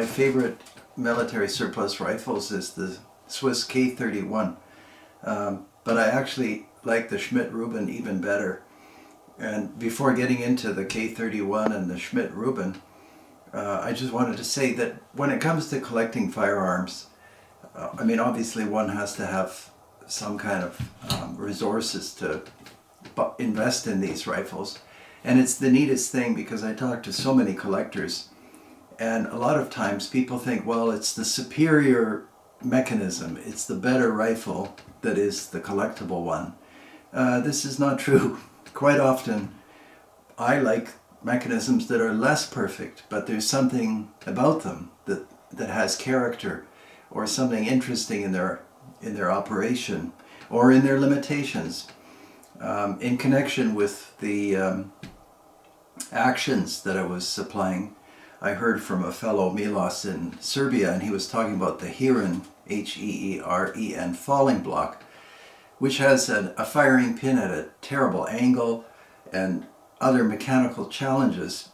my favorite military surplus rifles is the Swiss K31. But I actually like the Schmidt Ruben even better. And before getting into the K31 and the Schmidt Ruben, I just wanted to say that when it comes to collecting firearms, I mean, obviously one has to have some kind of resources to invest in these rifles. And it's the neatest thing because I talk to so many collectors, and a lot of times people think, well, it's the superior mechanism, it's the better rifle that is the collectible one. This is not true. Quite often I like mechanisms that are less perfect, but there's something about them that has character, or something interesting in their operation or in their limitations. In connection with the actions that I was supplying, I heard from a fellow Milos in Serbia, and he was talking about the Heeren, H-E-E-R-E-N, falling block, which has a firing pin at a terrible angle and other mechanical challenges,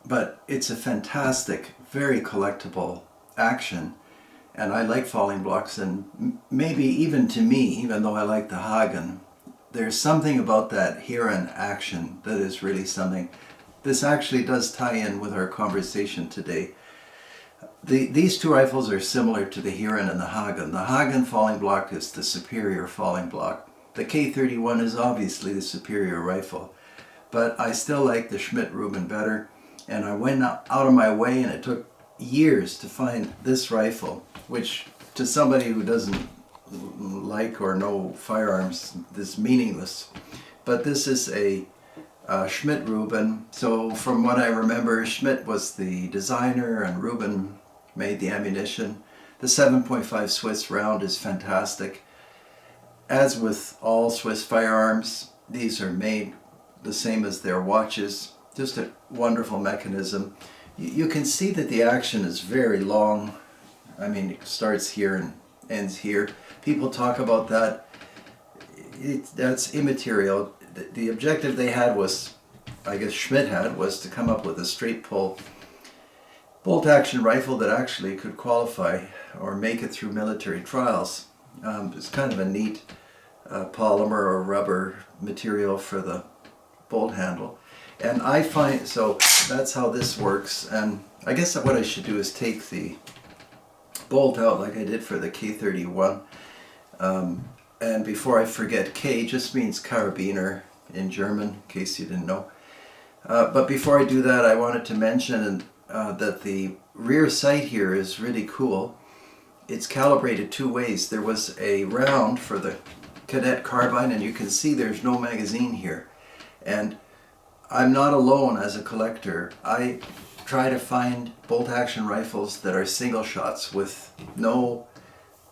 but it's a fantastic, very collectible action. And I like falling blocks, and maybe even to me, even though I like the Hagen, there's something about that Heeren action that is really something. This actually does tie in with our conversation today. These two rifles are similar to the Heeren and the Hagen. The Hagen falling block is the superior falling block. The K31 is obviously the superior rifle. But I still like the Schmidt Ruben better. And I went out of my way, and it took years to find this rifle, which to somebody who doesn't like or know firearms is meaningless. But this is a Schmidt Ruben. So from what I remember, Schmidt was the designer and Ruben made the ammunition. The 7.5 Swiss round is fantastic. As with all Swiss firearms, these are made the same as their watches. Just a wonderful mechanism. You can see that the action is very long. I mean, it starts here and ends here. People talk about that. That's immaterial. The objective they had was, I guess Schmidt had, was to come up with a straight pull bolt action rifle that actually could qualify or make it through military trials. It's kind of a neat polymer or rubber material for the bolt handle. And I find, so that's how this works. And I guess that what I should do is take the bolt out like I did for the K31. And before I forget, K just means Karabiner in German, in case you didn't know. But before I do that, I wanted to mention that the rear sight here is really cool. It's calibrated two ways. There was a round for the cadet carbine, and you can see there's no magazine here. And I'm not alone as a collector. I try to find bolt action rifles that are single shots with no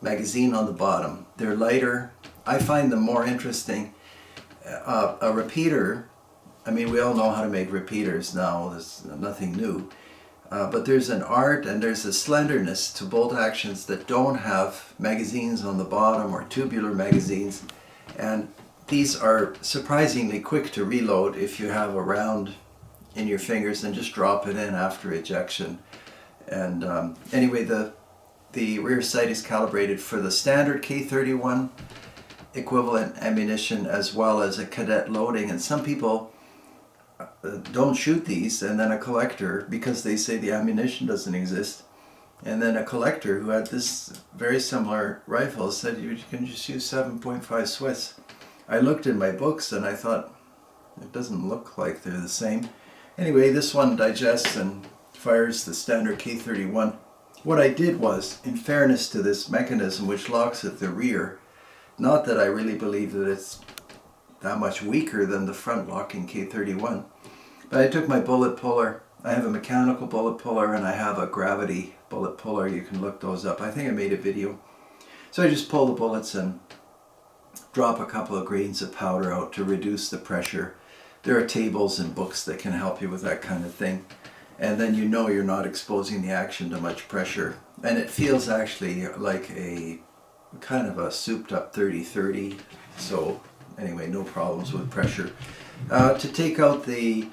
magazine on the bottom. They're lighter. I find them more interesting. A repeater, I mean, we all know how to make repeaters now. There's nothing new. But there's an art and there's a slenderness to bolt actions that don't have magazines on the bottom or tubular magazines. And these are surprisingly quick to reload if you have a round in your fingers and just drop it in after ejection. And anyway, the rear sight is calibrated for the standard K31 equivalent ammunition as well as a cadet loading. And some people don't shoot these, and then a collector, because they say the ammunition doesn't exist, and then a collector who had this very similar rifle said you can just use 7.5 Swiss. I looked in my books and I thought it doesn't look like they're the same. Anyway, this one digests and fires the standard K31. What I did was, in fairness to this mechanism which locks at the rear, not that I really believe that it's that much weaker than the front locking K31, but I took my bullet puller. I have a mechanical bullet puller and I have a gravity bullet puller. You can look those up. I think I made a video. So I just pull the bullets and drop a couple of grains of powder out to reduce the pressure. There are tables and books that can help you with that kind of thing. And then you know you're not exposing the action to much pressure. And it feels actually like a kind of a souped up 30-30. So anyway, no problems with pressure. To take out the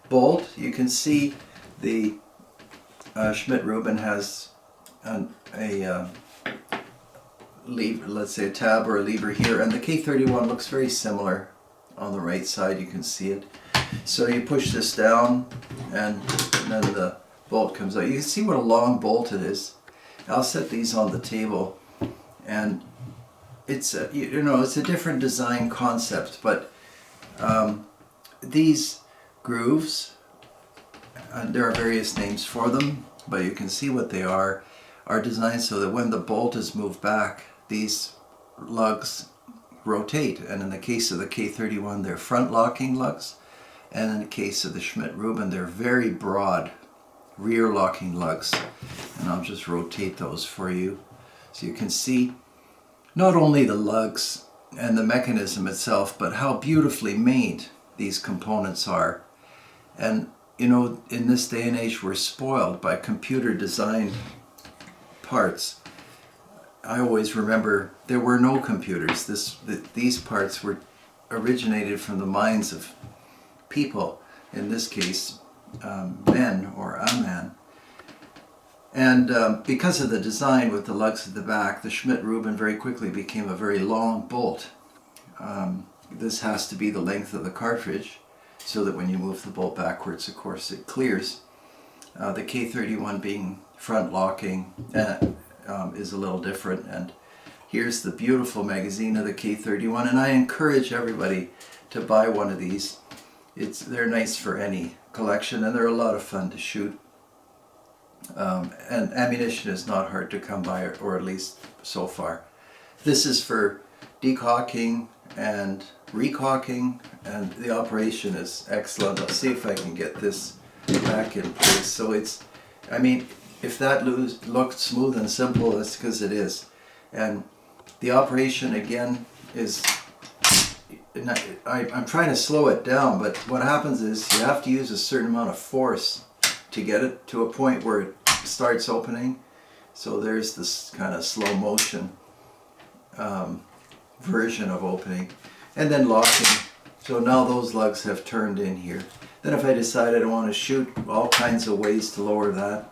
bolt, you can see the Schmidt Ruben has a lever, let's say a tab or a lever here, and the K31 looks very similar. On the right side you can see it. So you push this down and then the bolt comes out. You can see what a long bolt it is. I'll set these on the table, and it's a, it's a different design concept, but these grooves, there are various names for them, but you can see what they are designed so that when the bolt is moved back, these lugs rotate. And in the case of the K31, they're front locking lugs, and in the case of the Schmidt Ruben, they're very broad rear locking lugs. And I'll just rotate those for you so you can see not only the lugs and the mechanism itself, but how beautifully made these components are. And in this day and age, we're spoiled by computer design parts. I always remember there were no computers. These parts were originated from the minds of people, in this case men or a man. And because of the design with the lugs at the back, the Schmidt Ruben very quickly became a very long bolt. This has to be the length of the cartridge so that when you move the bolt backwards, of course, it clears. The K31 being front locking is a little different. And here's the beautiful magazine of the K31, and I encourage everybody to buy one of these. They're nice for any collection, and they're a lot of fun to shoot. And ammunition is not hard to come by, or at least so far. This is for decocking and recocking, and the operation is excellent. I'll see if I can get this back in place. So if that looked smooth and simple, that's because it is. And the operation again is, I'm trying to slow it down, but what happens is you have to use a certain amount of force to get it to a point where it starts opening. So there's this kind of slow motion version of opening, and then locking. So now those lugs have turned in here. Then if I decide I don't want to shoot, all kinds of ways to lower that.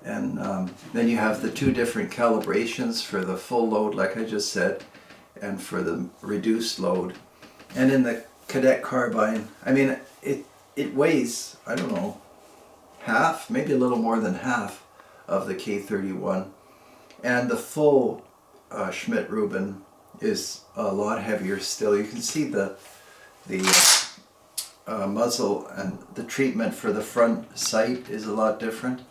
And then you have the two different calibrations for the full load, like I just said, and for the reduced load. And in the cadet carbine, it weighs, I don't know, half, maybe a little more than half of the K31. And the full Schmidt Ruben is a lot heavier still. You can see the muzzle and the treatment for the front sight is a lot different.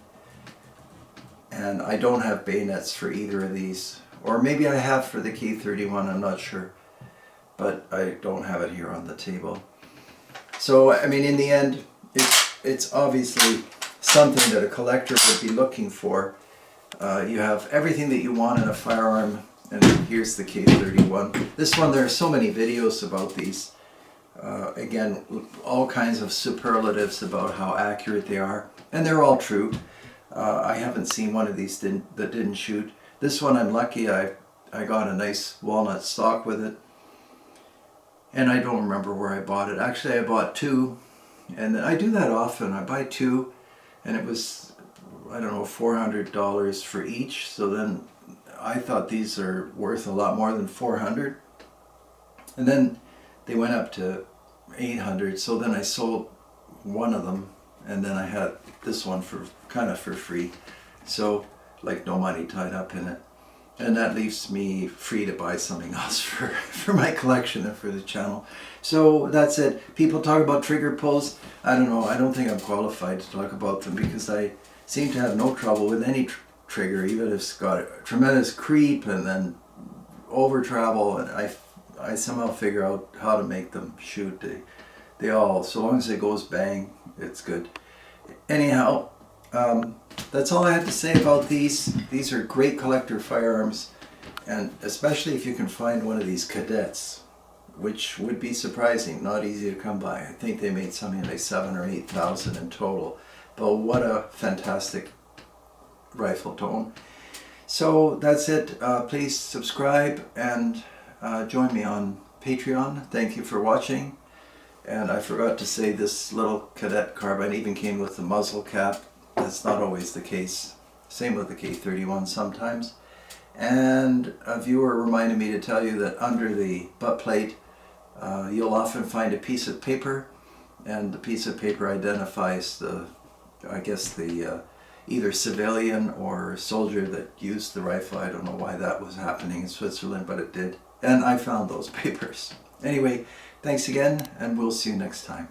And I don't have bayonets for either of these. Or maybe I have for the K31, I'm not sure. But I don't have it here on the table. So, in the end, it's obviously something that a collector would be looking for. You have everything that you want in a firearm, and here's the K31. This one, there are so many videos about these. Again, all kinds of superlatives about how accurate they are, and they're all true. I haven't seen one of these that didn't shoot. This one, I'm lucky, I got a nice walnut stock with it. And I don't remember where I bought it. Actually, I bought two, and I do that often. I buy two, and it was, I don't know, $400 for each. So then I thought these are worth a lot more than $400. And then they went up to $800. So then I sold one of them, and then I had this one for kind of for free. So like no money tied up in it. And that leaves me free to buy something else for my collection and for the channel. So that's it. People talk about trigger pulls. I don't know. I don't think I'm qualified to talk about them because I seem to have no trouble with any trigger, even if it's got a tremendous creep and then over travel. And I somehow figure out how to make them shoot. They all, so long as it goes bang, it's good. Anyhow. That's all I had to say about these. These are great collector firearms, and especially if you can find one of these cadets, which would be surprising, not easy to come by. I think they made something like 7,000 or 8,000 in total, but what a fantastic rifle tone. So that's it. Please subscribe and join me on Patreon. Thank you for watching. And I forgot to say, this little cadet carbine even came with the muzzle cap. That's not always the case. Same with the K31 sometimes. And a viewer reminded me to tell you that under the butt plate you'll often find a piece of paper, and the piece of paper identifies the, I guess the either civilian or soldier that used the rifle. I don't know why that was happening in Switzerland, but it did. And I found those papers. Anyway, thanks again, and we'll see you next time.